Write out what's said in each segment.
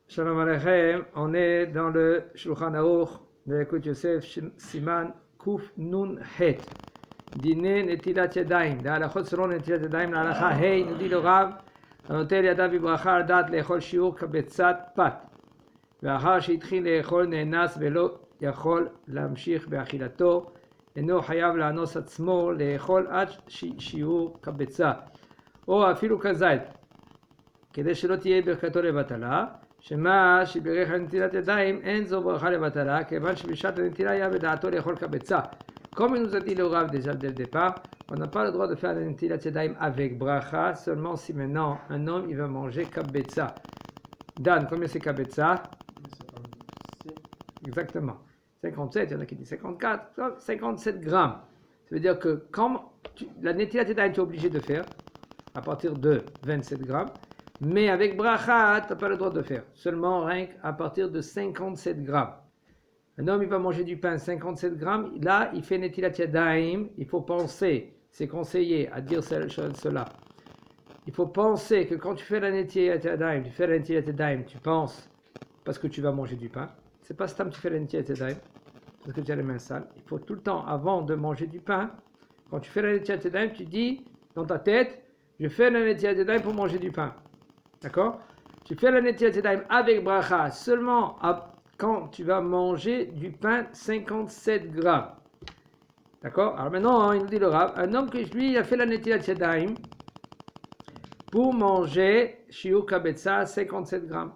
Shalom Aleichem, on est dans le Shulchan Aruch de Écoute Yosef Siman Kuf Nun Het. Dîner Netilat Yadayim. D'Alachot selon Netilat Yadayim, l'Alacha Hey, nous dit le Rav, Anotel Yadav Ibracha Dat Lechol Shiur Kabetzat Pat. ואחר שהתחיל לאכול נאנס ולא יכול להמשיך באכילתו, אינו חייב לאנוס עצמו לאכול עד שיעור קבצה, או אפילו כזית, כדי שלא תהיה ברכתו לבטלה, שמה שברך על נטילת ידיים אין זו ברכה לבטלה, כיוון שבשעת הנטילה היה בדעתו לאכול קבצה. Comme il nous a dit le Rav déjà dès le départ, on n'a pas le droit de faire la netilat yadayim avec bracha, seulement si maintenant un homme il va manger kabetza. Dan, combien c'est kabetza? Exactement. 57, il y en a qui disent 54, 57 grammes. Ça veut dire que quand la netilat yadayim tu es obligé de faire à partir de 27 grammes, mais avec bracha, tu n'as pas le droit de faire. Seulement rien à partir de 57 grammes. Un homme, il va manger du pain 57 grammes. Là, il fait netilat yadayim. Il faut penser, c'est conseillé à dire cela. Il faut penser que quand tu fais la netilat yadayim, tu penses parce que tu vas manger du pain. C'est pas stam tu fais la netilat yadayim parce que tu as les mains sales. Il faut tout le temps, avant de manger du pain, quand tu fais la netilat yadayim, tu dis dans ta tête, je fais la netilat yadayim pour manger du pain. D'accord? Tu fais la netilat yadayim avec bracha seulement quand tu vas manger du pain 57 grammes. D'accord? Alors maintenant, il nous dit le Rav, un homme que lui, il a fait la netilat yadayim pour manger shiur kabetza 57 grammes.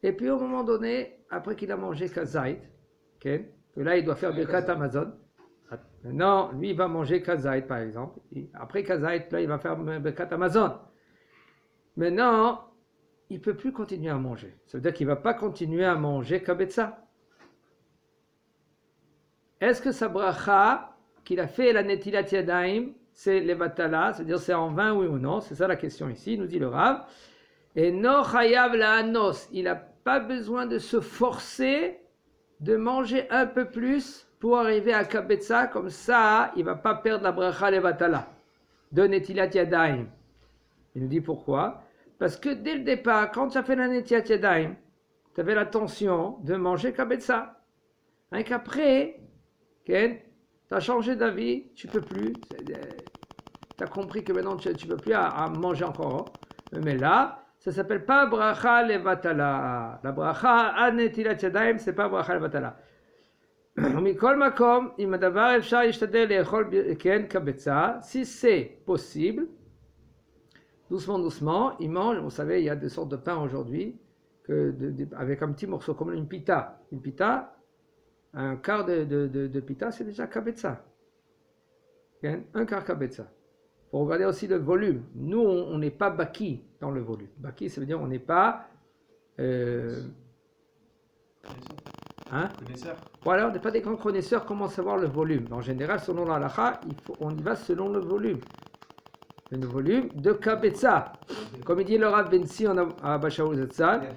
Et puis au moment donné, après qu'il a mangé kazait, okay, que là il doit faire birkat Amazon. Maintenant, lui il va manger kazait par exemple. Et après kazait, là il va faire birkat Amazon. Maintenant, il ne peut plus continuer à manger. Ça veut dire qu'il ne va pas continuer à manger kabetza. Est-ce que sa bracha qu'il a fait la netilat yadayim, c'est levatala, c'est-à-dire c'est en vain oui ou non? C'est ça la question ici, nous dit le Rav. Et no chayav la anos, il n'a pas besoin de se forcer de manger un peu plus pour arriver à kabetza, comme ça il ne va pas perdre la bracha levatala de netilat yadayim. Il nous dit pourquoi? Parce que dès le départ, quand tu as fait la netilat yadayim, tu avais l'intention de manger kabetza. Et qu'après, tu as changé d'avis, tu ne peux plus. Tu as compris que maintenant tu ne peux plus à manger encore. Mais là, ça ne s'appelle pas bracha levatala. La bracha à netilat yadayim, ce n'est pas bracha levatala. מכל מקום, אם הדבר אפשר להשתדל לאכול קבצה, si c'est possible, doucement, doucement, il mange. Vous savez, il y a des sortes de pain aujourd'hui avec un petit morceau comme une pita. Une pita, un quart de pita, c'est déjà kabetza. Un quart kabetza. Il faut regarder aussi le volume. Nous, on n'est pas baki dans le volume. Baki, ça veut dire on n'est pas... Voilà, on n'est pas des grands connaisseurs comment savoir le volume. En général, selon la halakha, on y va selon le volume. Le volume de kabetza. Comme il dit le Rav Bensi à Bashaoul Zatzal,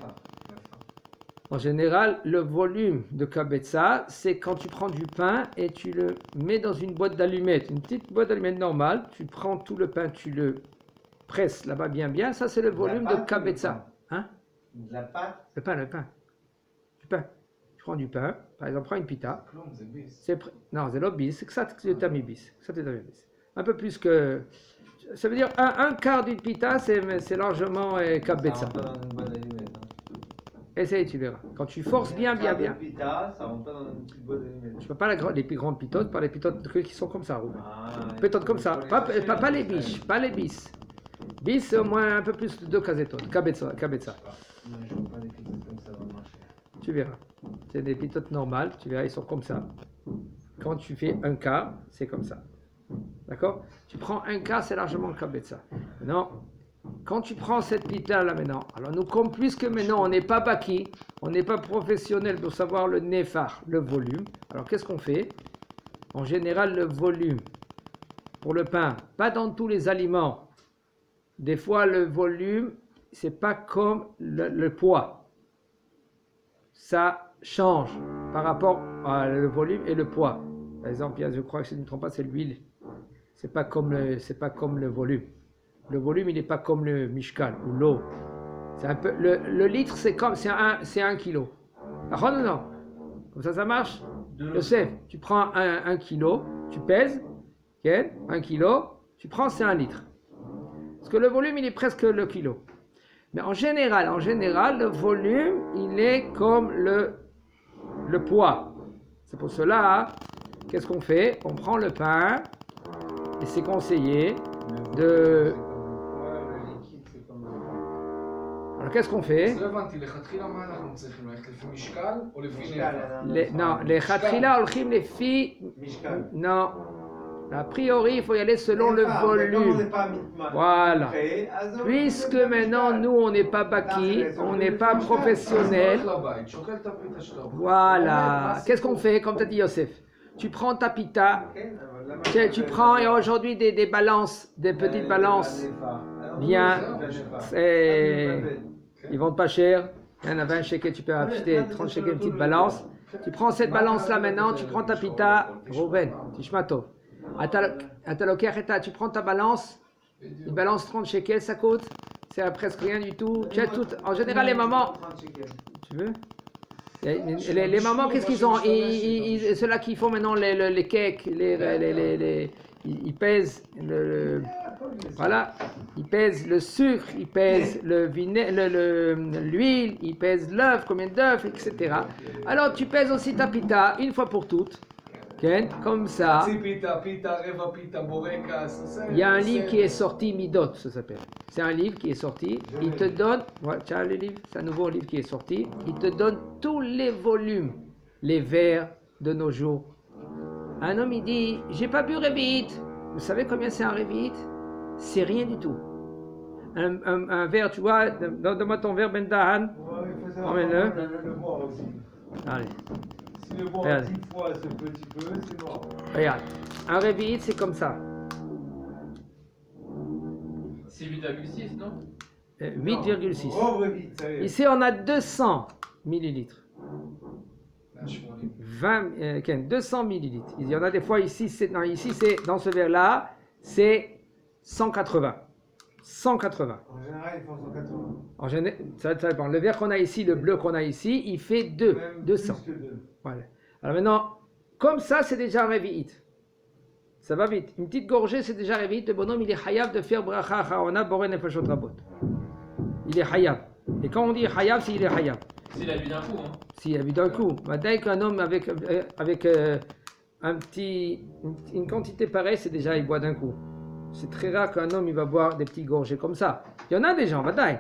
en général, le volume de kabetza, c'est quand tu prends du pain et tu le mets dans une boîte d'allumettes, une petite boîte d'allumettes normale, tu prends tout le pain, tu le presses là-bas bien, ça c'est le volume de kabetza. Hein? De la pâte? Le pain. Du pain. Tu prends du pain, par exemple, prends une pita. Non, c'est l'obis, c'est que ça, c'est le tamibis. Un peu plus que... Ça veut dire un quart d'une pita, c'est largement kabetza. Essaye, tu verras. Quand tu forces bien. Pita, ça rentre pas dans une petite boîte d'allumettes. Je ne parle pas les plus grandes pitotes, pas les pitotes qui sont comme ça, Rouben. Pitotes comme ça, pas les biches, pas les bis. Bis, c'est au moins un peu plus de 2 kazetot, kabetza. Je vois pas des pitotes comme ça dans le marché. Tu verras. C'est des pitotes normales, tu verras, ils sont comme ça. Quand tu fais un quart, c'est comme ça. D'accord? Tu prends un quart, c'est largement kabetza. Maintenant, quand tu prends cette pita là maintenant, alors nous, comme puisque maintenant on n'est pas baki, on n'est pas professionnel pour savoir le nefar, le volume, alors qu'est-ce qu'on fait? En général, le volume pour le pain, pas dans tous les aliments. Des fois, le volume, c'est pas comme le poids. Ça change par rapport au volume et le poids. Par exemple, je crois que si je ne me trompe pas, c'est l'huile. C'est pas comme le volume. Le volume, il n'est pas comme le mishkan ou l'eau. C'est un peu, le litre, c'est 1 kilo. Ah, non, non. Comme ça marche. Yosef, tu prends 1 kilo, tu pèses, okay, 1 kilo, tu prends, c'est 1 litre. Parce que le volume, il est presque le kilo. Mais en général, le volume, il est comme le poids. C'est pour cela, qu'est-ce qu'on fait? On prend le pain, et c'est conseillé de... Alors qu'est-ce qu'on fait? Non, les khatrila olchim les filles. Non. A priori, il faut y aller selon le volume. Voilà. Puisque maintenant, nous, on n'est pas baki, on n'est pas professionnel. Voilà. Qu'est-ce qu'on fait, comme tu as dit, Yosef? Tu prends ta pita, tu prends, il y a aujourd'hui des balances, des petites balances. Bien. Ils vendent pas cher. Il y en a 20 shekels, tu peux acheter 30 shekels, une petite balance. Tu prends cette balance-là maintenant, tu prends ta pita, Rouven, Tishmatov. Tu prends ta balance, une balance 30 shekels, ça coûte, c'est presque rien du tout. Tu as tout. En général, les mamans, tu veux? Les mamans, qu'est-ce qu'ils ont? Ceux-là qui font maintenant les cakes, ils pèsent voilà, ils pèsent le sucre, ils pèsent l'huile, ils pèsent l'œuf, combien d'œufs, etc. Alors tu pèses aussi ta pita une fois pour toutes. Comme ça. Il y a un livre qui est sorti, Midot, ça s'appelle. C'est un livre qui est sorti. Il te donne, tu as le livre, c'est un nouveau livre qui est sorti. Il te donne tous les volumes, les verres de nos jours. Un homme, il dit, j'ai pas bu Révite. Vous savez combien c'est un Révite? C'est rien du tout. Un verre, tu vois, donne-moi ton verre, Ben Dahan. Emmène-le. Allez. Si le bois 10 fois ce petit peu, c'est mort. Regarde, un Révite, c'est comme ça. C'est 8,6, non? 8,6. Oh, Révite, ça y est. Ici, on a 200 millilitres. 200 millilitres. Il y en a des fois ici, c'est dans ce verre-là, c'est 180. 180. En général, ils font 180. En général, ça dépend. Le verre qu'on a ici, le bleu qu'on a ici, il fait 200. Plus que 2. Voilà. Alors maintenant, comme ça, c'est déjà un révite. Ça va vite. Une petite gorgée, c'est déjà révite. Le bonhomme, il est hayab de faire bracha ha'ona boré nefashot rabot. Il est hayab. Et quand on dit hayab, c'est il est hayab. S'il a bu d'un coup, hein. S'il a bu d'un coup. Dès qu'un homme avec une quantité pareille, c'est déjà il boit d'un coup. C'est très rare qu'un homme il va boire des petits gorgées comme ça. Il y en a des gens, bataille.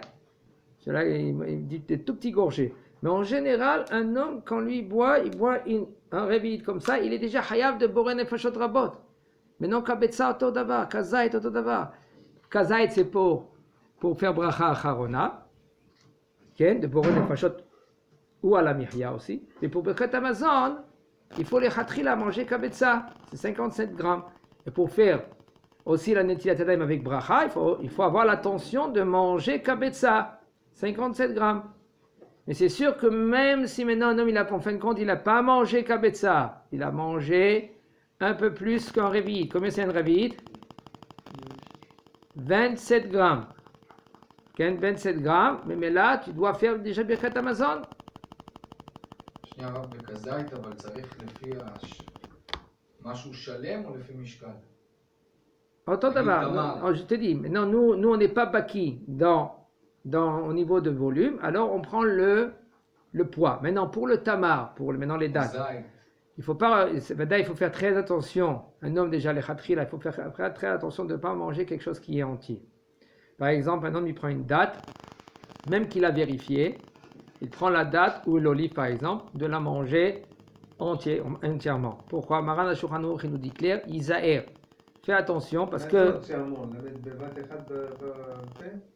Celui-là, il dit des tout petits gorgées. Mais en général, un homme, quand lui boit, il boit un révite comme ça, il est déjà hayab de boré nefashot rabot. Maintenant, kabetza oto davar, kazait oto davar. Kazait, c'est pour faire bracha acharona, de boré nefashot ou à la mihya aussi. Mais pour Birkat Amazon, il faut les khatrila manger kabetza, c'est 57 grammes. Et pour faire aussi la netilat yadayim avec bracha, il faut avoir l'attention de manger kabetza, 57 grammes. Mais c'est sûr que même si maintenant un homme, en fin de compte, il n'a pas mangé kabetza, il a mangé un peu plus qu'un révite. Combien c'est un révite? 27 grammes. 27 grammes, mais là, tu dois faire déjà Birkat Amazon. שנייה הרב, בכזית, אבל צריך לפי משהו שלם או לפי משקל? Autant d'abord, je te dis, maintenant nous on n'est pas baki au niveau de volume, alors on prend le poids. Maintenant pour le tamar, maintenant les dates, il faut faire très attention. Un homme déjà les khatri, il faut faire très attention de ne pas manger quelque chose qui est entier. Par exemple, un homme il prend une date, même qu'il a vérifié, il prend la date ou l'olive par exemple, de la manger entièrement. Pourquoi? Maran HaShulchan Aruch nous dit clair, Isaer. Fais attention parce que...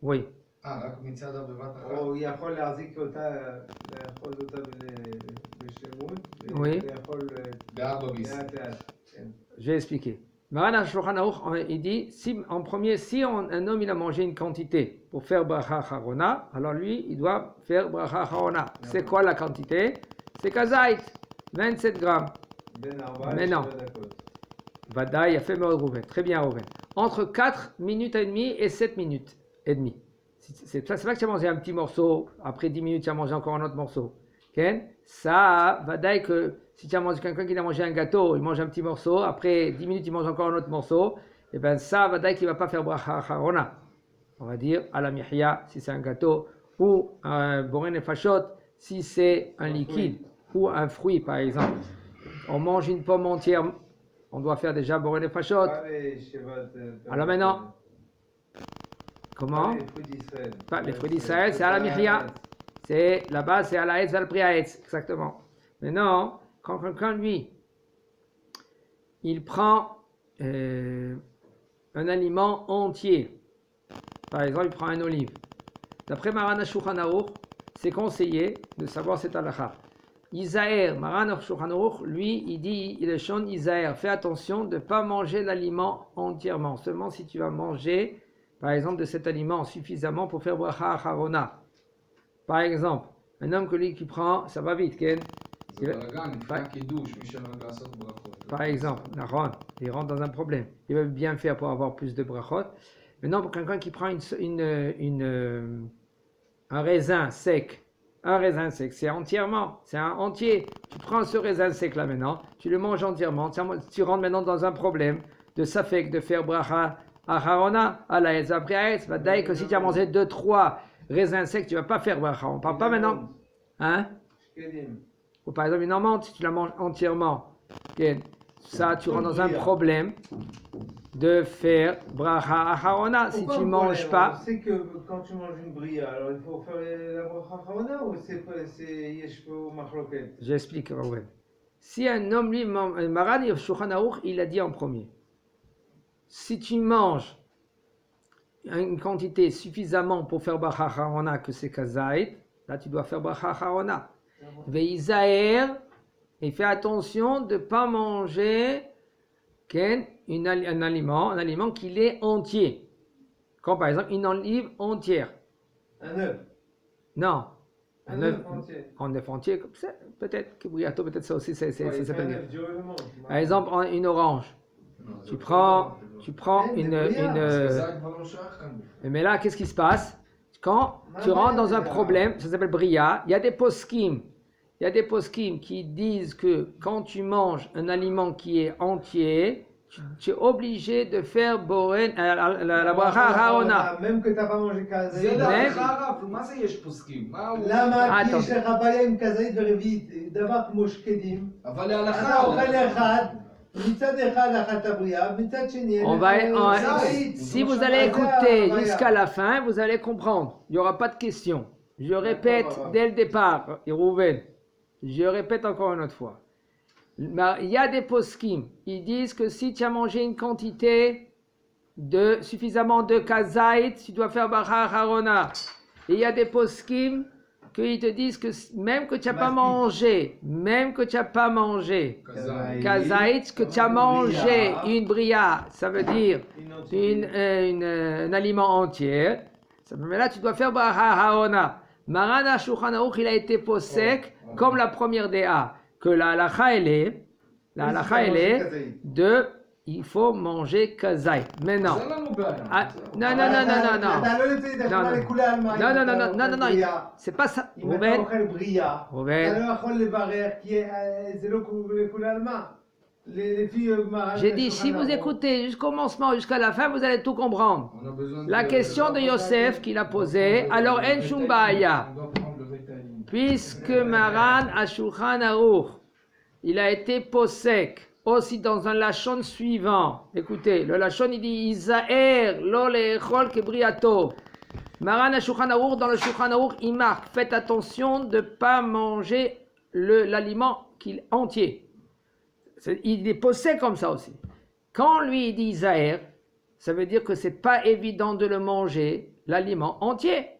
Oui. רק מצד בבת אחת? או יכול להחזיק אותה, לאחוז אותה בשלמות, Oui. ויכול בארבע ביס. לאט לאט. Je vais expliquer. Maran HaShulchan Aruch, il dit, en premier, si un homme il a mangé une quantité pour faire bracha harona, alors lui, il doit faire bracha harona. C'est quoi la quantité? C'est kazait, 27 grammes. Mais non. Vadaï, il a fait Rouven. Très bien, Rouven. Entre 4 minutes et demie et 7 minutes et demie. C'est pas que tu as mangé un petit morceau, après 10 minutes tu as mangé encore un autre morceau. Okay? Ça, va dire que si tu as mangé quelqu'un qui a mangé un gâteau, il mange un petit morceau, après 10 minutes il mange encore un autre morceau, et bien ça va dire qu'il ne va pas faire bracha acharona. On va dire à la mihya si c'est un gâteau, ou un boré nefashot si c'est un liquide, ou un fruit par exemple. On mange une pomme entière, on doit faire déjà boré nefashot. Alors maintenant, comment? Les fruits d'Israël. Pas les fruits d'Israël, c'est à la mihya. C'est là-bas, c'est à la Etz al Priaetz, exactement. Maintenant, quand quelqu'un, lui, il prend un aliment entier, par exemple, il prend un olive. D'après Maran HaShulchan Aruch, c'est conseillé de savoir cette halakha. Isaër, Maran HaShulchan Aruch, lui, il dit, il est chon Isaër, fais attention de ne pas manger l'aliment entièrement, seulement si tu vas manger, par exemple, de cet aliment suffisamment pour faire bracha acharona. Par exemple, un homme que lui qui prend, ça va vite, Ken. Par exemple, il rentre dans un problème. Il veut bien faire pour avoir plus de brachot. Maintenant, pour quelqu'un qui prend un raisin sec, c'est entièrement, c'est un entier. Tu prends ce raisin sec là maintenant, tu le manges entièrement. Tu rentres maintenant dans un problème de safek, de faire bracha acharona, à la Etz Apriaetz. Va dire que si tu as mangé 2-3 raisins secs, tu ne vas pas faire bracha. On ne parle pas maintenant. Hein? Ou par exemple, une amande, si tu la manges entièrement, ça, tu rentres dans un problème de faire bracha acharona. Si tu ne manges pas. C'est que quand tu manges une bria, alors il faut faire la bracha acharona ou c'est yeshpo machloket? J'explique, Raoul. Si un homme, lui, Maran HaShulchan Aruch, il a dit en premier. Si tu manges une quantité suffisamment pour faire bracha acharona, que c'est kazait, là tu dois faire bracha acharona. Veizaer, et fais attention de ne pas manger un aliment qui est entier. Comme par exemple une olive entière. Un œuf. Non. Un œuf entier. Un œuf entier, peut-être que briato, peut-être ça aussi, ça s'appelle bien. Œuf, Par exemple, une orange. Tu prends une. Mais là, qu'est-ce qui se passe? Quand tu rentres dans un problème, ça s'appelle bria, il y a des poskim qui disent que quand tu manges un aliment qui est entier, tu es obligé de faire boren, la bracha acharona. Même que tu n'as pas mangé kazaïd. למה? כי יש לך בעיה עם kazaïd ורביעית, דבר כמו שקדים. אבל אתה להלכה אוכל אחד, מצד אחד אכלת בריאה, מצד שני... Si vous allez écouter jusqu'à la fin, vous allez comprendre. Il n'y aura pas de questions. Je répète dès le départ, Rouven. Je répète encore une autre fois. Il y a des poskim, ils disent que si tu as mangé une quantité suffisamment de kazaït, tu dois faire bracha acharona. Et il y a des poskim qu'ils te disent que même que tu n'as pas mangé, kazaït, que tu as mangé une bria, ça veut dire un aliment entier, mais là tu dois faire bracha acharona. Maran HaShulchan Aruch, il a été posek comme la première DA, que la halakha elle est de il faut manger kazaï. Maintenant, non, c'est pas ça. Rouven, j'ai dit, si vous écoutez jusqu'au commencement, jusqu'à la fin, vous allez tout comprendre. La question de Yosef qu'il a posée, alors en shum ba'aya. Puisque Maran HaShulchan Aruch, il a été posek aussi dans un lachon suivant. Écoutez, le lachon il dit Isaer lo le'echol kebriato. Maran HaShulchan Aruch, dans le Shulchan Aruch, il marque faites attention de ne pas manger l'aliment entier. Il est posé comme ça aussi. Quand lui il dit Isaer, ça veut dire que c'est pas évident de le manger, l'aliment entier.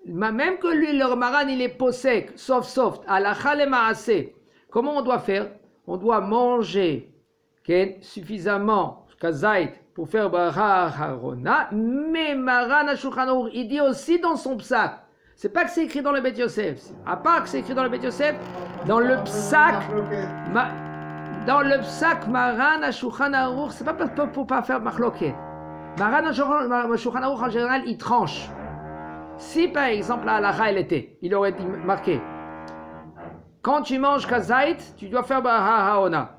Même que lui, le Maran, il est posé, sauf, à la chalemaase. Comment on doit faire? On doit manger suffisamment kazaït pour faire bracha acharona, mais Maran HaShulchan Aruch, il dit aussi dans son psak. C'est pas que c'est écrit dans le Bet Yosef. À part que c'est écrit dans le Bet Yosef, dans le psak, Maran HaShulchan Aruch, c'est pas pour pas faire machloket. Maran Shulchan Aruch en général, il tranche. Si par exemple la halakha elle était, il aurait dit, marqué, quand tu manges kazait, tu dois faire bracha haona.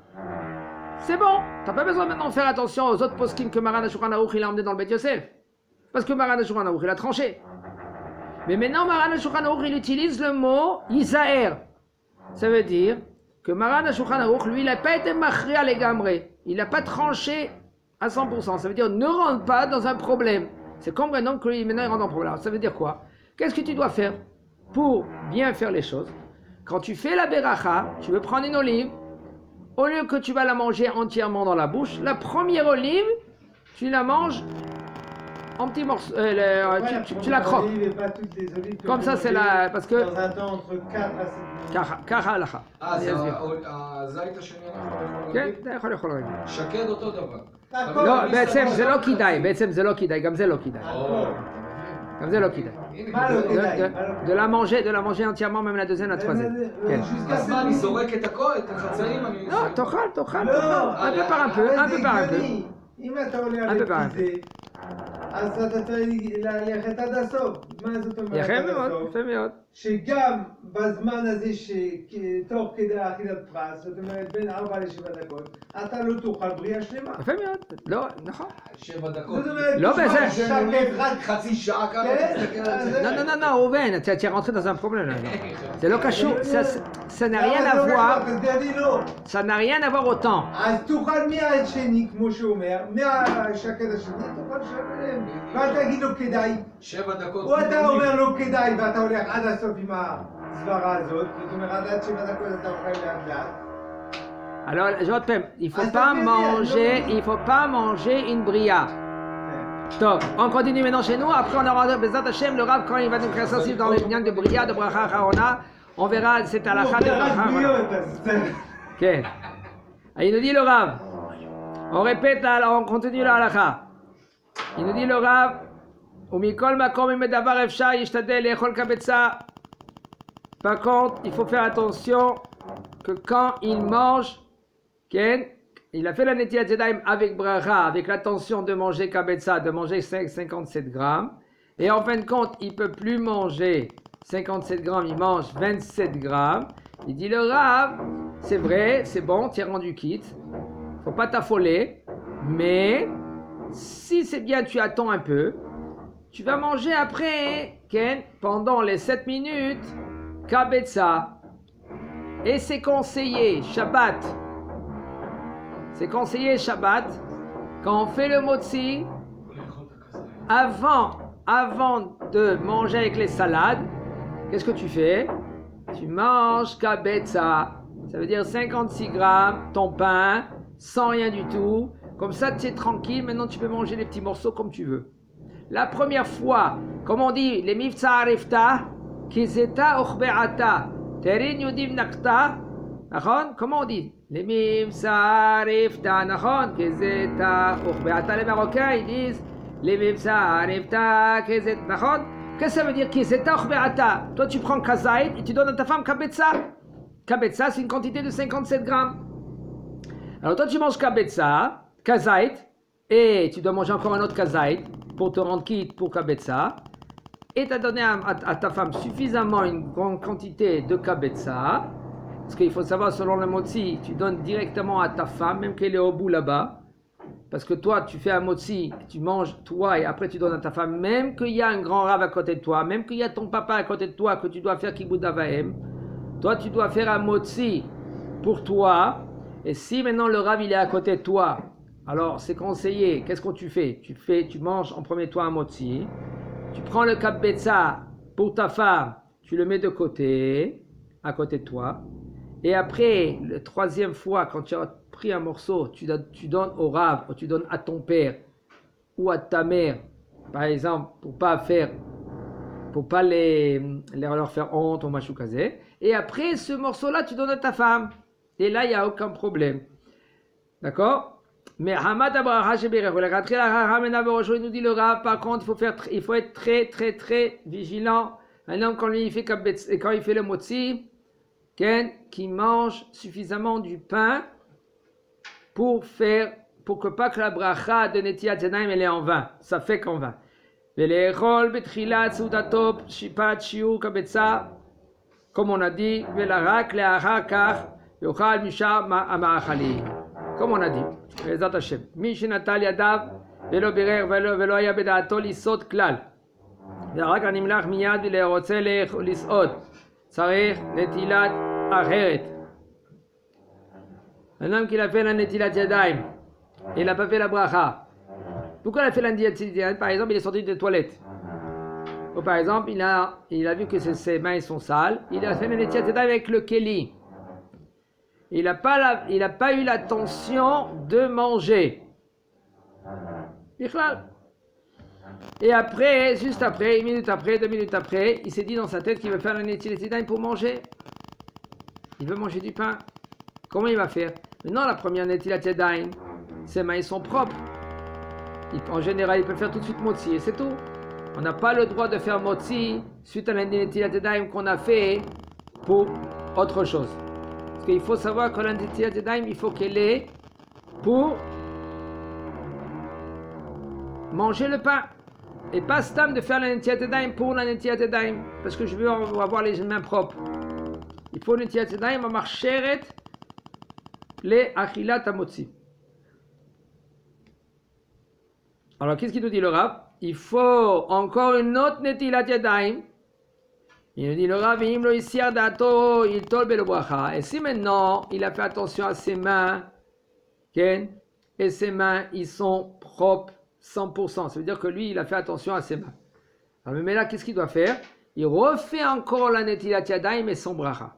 C'est bon, t'as pas besoin maintenant de faire attention aux autres poskim que Maran Shulchan Aruch il a emmené dans le Beth Yosef. Parce que Maran Shulchan Aruch il a tranché. Mais maintenant Maran Shulchan Aruch il utilise le mot Yisaer. Ça veut dire que Maran Shulchan Aruch lui il n'a pas été machri à l'égamré. Il n'a pas tranché à 100%. Ça veut dire ne rentre pas dans un problème. C'est comme maintenant que maintenant il rentre dans un problème. Alors, ça veut dire quoi? Qu'est-ce que tu dois faire pour bien faire les choses? Quand tu fais la beracha, tu veux prendre une olive. Au lieu que tu vas la manger entièrement dans la bouche, la première olive, tu la manges en petits morceaux. Tu la croques. Comme ça, c'est la. Parce que. Dans un temps entre 4 à 6 ככה ההלכה. זה הזית השני אנחנו כן, יכולים אתה יכול להגיד. שקד אותו דבר. לא, בעצם זה לא כדאי, בעצם זה לא כדאי, גם זה לא כדאי. גם זה לא כדאי. מה לא כדאי? de la manger entièrement, même la deuxième, la troisième. כן. אז מה, אני זורק את הכל, את החצאים, אני... לא, תאכל, לא, un peu par un peu, un peu par un peu. אם אתה עולה un על peu par un peu. זה, אז אתה צריך ללכת עד הסוף. מה זאת אומרת יפה עד מאוד, הסוף? יפה מאוד. שגם בזמן הזה שתוך כדי אכילת פרס, זאת אומרת בין 4 ל7 דקות, אתה לא תאכל בריאה שלמה. יפה מאוד, לא, נכון. 7 דקות. זאת אומרת, לא תשמע, בזה. שקט, רק חצי שעה ככה, כן, תסתכל על אז זה. Non, non, non, Rouven, tu es rentré dans un problème là. C'est le cachou, ça n'a rien למה à זה הולך voir, לך? תסביר לי לא. ça n'a rien à voir autant. אז תאכל מהשני, כמו שהוא אומר, מהשקד השני, תאכל שלם. ואל תגיד לו כדאי. 7 דקות. או אתה אומר לו כדאי ואתה הולך עד הסוף עם הסברה הזאת, זאת אומרת עד 7 דקות אתה אוכל לאט לאט. Alors, je répète, il Ah, faut ça pas fait bien, manger, non. il faut pas manger une bria. Top. On continue maintenant chez nous. Après, on aura Bezat Hashem, le Rav, quand il va nous faire sensible dans les liens de bria, de bracha harona, on verra cette halakha de bracha harona. Ok. Il nous dit le Rav. On répète, on continue la halakha. Il nous dit le Rav. ומכל מקום אם מדבר אפשר ישתדל לאכול קבצה. Par contre, il faut faire attention que quand il mange, il a fait la netilat yadayim avec bracha, avec l'intention de manger kabetza, de manger 57 grammes, et en fin de compte, il ne peut plus manger 57 grammes, il mange 27 grammes. Il dit le Rav, c'est vrai, c'est bon, tu es rendu quitte, faut pas t'affoler, mais si c'est bien, tu attends un peu, tu vas manger après, pendant les 7 minutes, kabetza. Et c'est conseillé, Shabbat. C'est conseillé, Shabbat, quand on fait le motzi, avant de manger avec les salades, qu'est-ce que tu fais? Tu manges kabetza. Ça veut dire 56 grammes, ton pain, sans rien du tout. Comme ça, tu es tranquille. Maintenant, tu peux manger les petits morceaux comme tu veux. La première fois, comme on dit, les mifsa arifta, kizeta uchbe'ata. Terin yudim nakta, comment on dit? Les mifsa arifta, kizeta uchbe'ata. Les Marocains, ils disent les mifsa arifta, kizeta, qu'est-ce que ça veut dire kizeta uchbe'ata? Toi, tu prends kazait et tu donnes à ta femme kabetza. Kabetza, c'est une quantité de 57 grammes. Alors, toi, tu manges kabetza, kazait, et tu dois manger encore un autre kazait pour te rendre quitte pour kabetza. Et tu as donné à ta femme suffisamment une grande quantité de kabetza, parce qu'il faut savoir, selon le motzi, tu donnes directement à ta femme, même qu'elle est au bout là-bas, parce que toi, tu fais un motzi, tu manges toi, et après tu donnes à ta femme, même qu'il y a un grand rave à côté de toi, même qu'il y a ton papa à côté de toi, que tu dois faire kibbutz avaim, toi, tu dois faire un motzi pour toi, et si maintenant le rave, il est à côté de toi, alors c'est conseillé, qu'est-ce que tu fais? Tu manges en premier toi un motzi, tu prends le kabetza pour ta femme, tu le mets de côté, à côté de toi. Et après, la troisième fois, quand tu as pris un morceau, tu donnes au Rav, ou tu donnes à ton père, ou à ta mère, par exemple, pour pas leur faire honte ou machoukaze. Et après, ce morceau-là, tu donnes à ta femme. Et là, il n'y a aucun problème. D'accord? Mais Hamad Abraha Sheberer, il nous dit le Rav, par contre, il faut être très, très, très vigilant. Un homme, quand il fait le motzi, qui mange suffisamment du pain pour faire pour que pas que la bracha de Netilat Yadayim elle est en vain. Ça fait qu'en vain. Velechol betchilat sudato shipat shiur kabetza, comme on a dit, velarak le'achar kach yochal mishar ma'achali. Comme on a dit, Bezat Hashem. Mishenatal yadav velo birer velo haya beda'ato lisot klal. ורק הנמלח מיד ולרוצה לסעוד, צריך נטילת אחרת. Un homme qui a fait la netilat yadayim, il n'a pas fait la bracha. Pourquoi il a fait la netilat yadayim? Par exemple, il est sorti des toilettes. Ou par exemple, il a vu que ses mains sont sales, il a fait la netilat yadayim avec le keli. Il n'a pas eu l'attention de manger. Bichlal. Et après, juste après, 1 minute après, 2 minutes après, il s'est dit dans sa tête qu'il veut faire la netilat yadayim pour manger. Il veut manger du pain. Comment il va faire? Maintenant, la première netilat yadayim, ses mains sont propres. En général, il peut faire tout de suite motzi et c'est tout. On n'a pas le droit de faire motzi suite à la netilat yadayim qu'on a fait pour autre chose. Parce qu'il faut savoir que la netilat yadayim, il faut qu'elle ait pour manger le pain. Et pas stam de faire la netilat yadayim pour la netilat yadayim, parce que je veux avoir les mains propres. Il faut netilat yadayim à marcheret les achilat amotzi. Alors qu'est-ce qu'il nous dit le Rav? Il faut encore une autre netilat yadayim. Il nous dit le Rav, im lo isiar dato il tol belo bracha. Et si maintenant il a fait attention à ses mains, et ses mains ils sont propres 100%, ça veut dire que lui il a fait attention à ses mains. Alors, mais là qu'est-ce qu'il doit faire? Il refait encore la netilat yadayim et son bracha.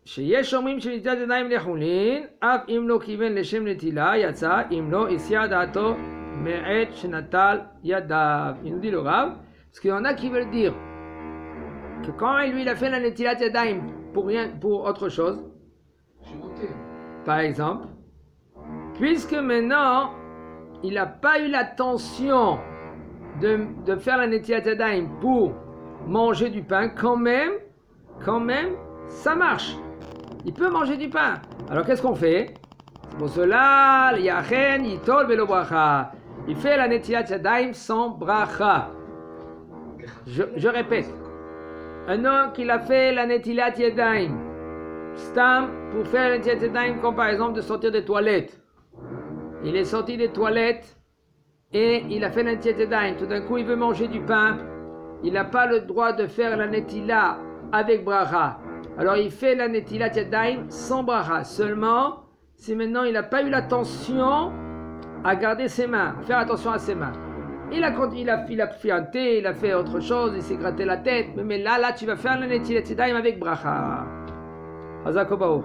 שיש אומרים שנטילת ידיים לחולין, אף אם לא כיוון לשם נטילה, יצא, אם לא הסיע דעתו מעת שנטל ידיו. Il nous dit le Rav, parce qu'il y en a qui veulent dire que quand lui il a fait la netilat yadayim pour autre chose, par exemple, puisque maintenant il n'a pas eu l'attention de faire la netilat yadayim pour manger du pain, quand même, ça marche. Il peut manger du pain. Alors qu'est-ce qu'on fait? C'est pour cela, yachen yitol belo bracha. Il fait la netilat yadayim sans bracha. Je répète. Un homme qui a fait la netilat yadayim, stam pour faire la netilat yadayim, comme par exemple de sortir des toilettes. Il est sorti des toilettes et il a fait la netilat yadayim. Tout d'un coup, il veut manger du pain. Il n'a pas le droit de faire la netila avec bracha. Alors il fait la netilat yadayim sans bracha. Seulement, si maintenant il n'a pas eu l'attention à garder ses mains, à faire attention à ses mains. Il a fait un thé, il a fait autre chose, il s'est gratté la tête. Mais là, tu vas faire la netilat yadayim avec bracha. Hazakobao.